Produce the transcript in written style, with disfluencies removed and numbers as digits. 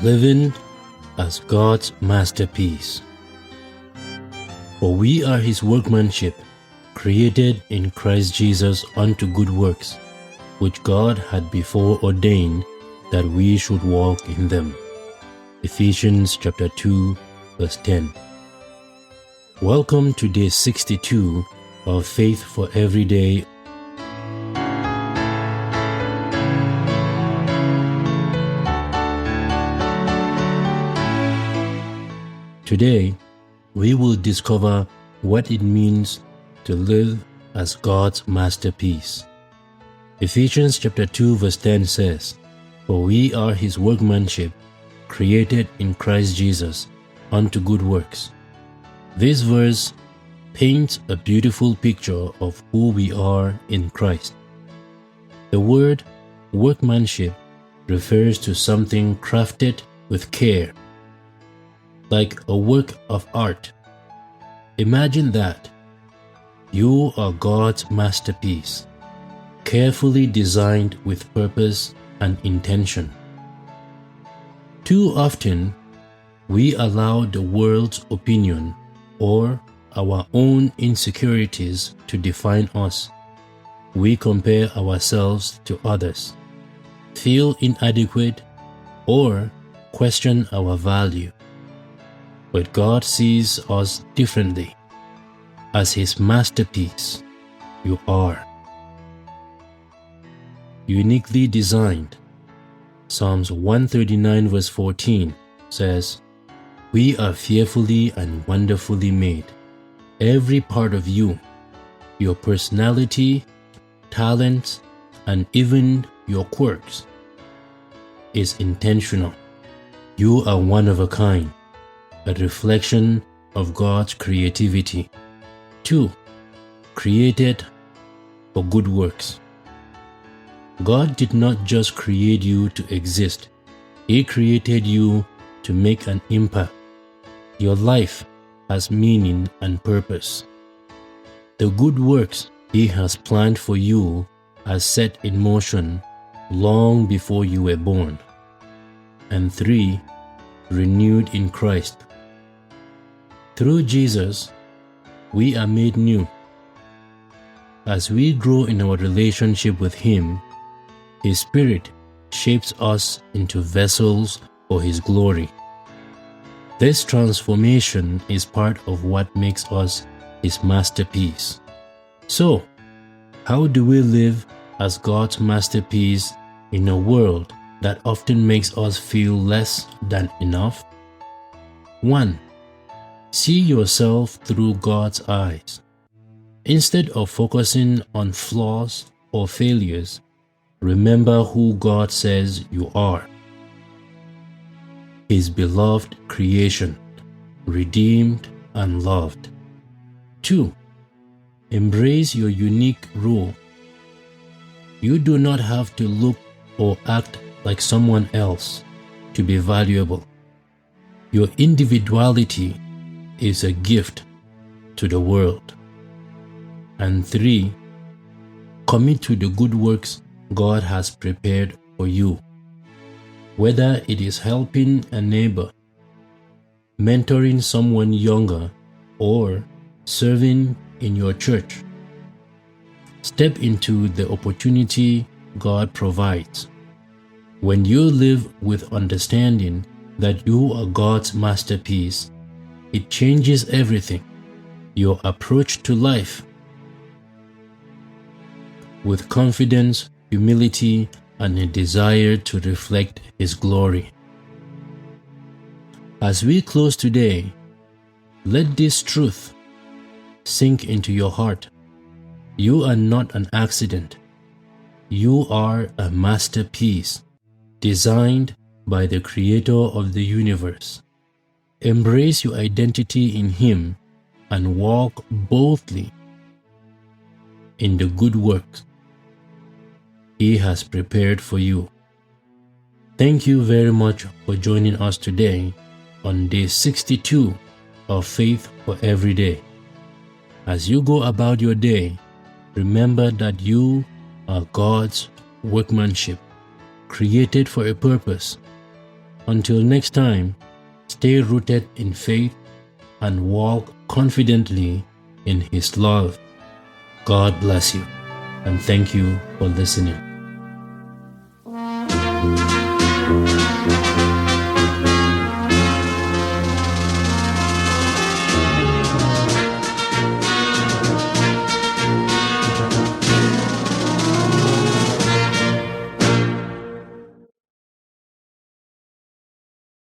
living as God's masterpiece. For we are His workmanship, created in Christ Jesus unto good works, which God had before ordained that we should walk in them. Ephesians chapter 2, verse 10. Welcome to day 62 of Faith for Every Day. Today, we will discover what it means to live as God's masterpiece. Ephesians chapter 2 verse 10 says, "For we are His workmanship, created in Christ Jesus unto good works." This verse paints a beautiful picture of who we are in Christ. The word workmanship refers to something crafted with care, like a work of art. Imagine that. You are God's masterpiece, carefully designed with purpose and intention. Too often, we allow the world's opinion or our own insecurities to define us. We compare ourselves to others, feel inadequate, or question our value. But God sees us differently. As His masterpiece, you are uniquely designed. Psalms 139 verse 14 says, "We are fearfully and wonderfully made." Every part of you, your personality, talents, and even your quirks is intentional. You are one of a kind, a reflection of God's creativity. 2. Created for good works. God did not just create you to exist. He created you to make an impact. Your life has meaning and purpose. The good works He has planned for you are set in motion long before you were born. And 3. Renewed in Christ. Through Jesus, we are made new. As we grow in our relationship with Him, His Spirit shapes us into vessels for His glory. This transformation is part of what makes us His masterpiece. So, how do we live as God's masterpiece in a world that often makes us feel less than enough? 1. See yourself through God's eyes. Instead of focusing on flaws or failures, remember who God says you are. His beloved creation, redeemed and loved. 2. Embrace your unique role. You do not have to look or act like someone else to be valuable. Your individuality is a gift to the world. And 3. Commit to the good works God has prepared for you. Whether it is helping a neighbor, mentoring someone younger, or serving in your church, step into the opportunity God provides. When you live with understanding that you are God's masterpiece, it changes everything. Your approach to life. With confidence, humility, and a desire to reflect His glory. As we close today, let this truth sink into your heart. You are not an accident. You are a masterpiece, designed by the Creator of the universe. Embrace your identity in Him and walk boldly in the good works He has prepared for you. Thank you very much for joining us today on day 62 of Faith for Every Day. As you go about your day, remember that you are God's workmanship, created for a purpose, Until next time, stay rooted in faith and walk confidently in His love. God bless you, and thank you for listening.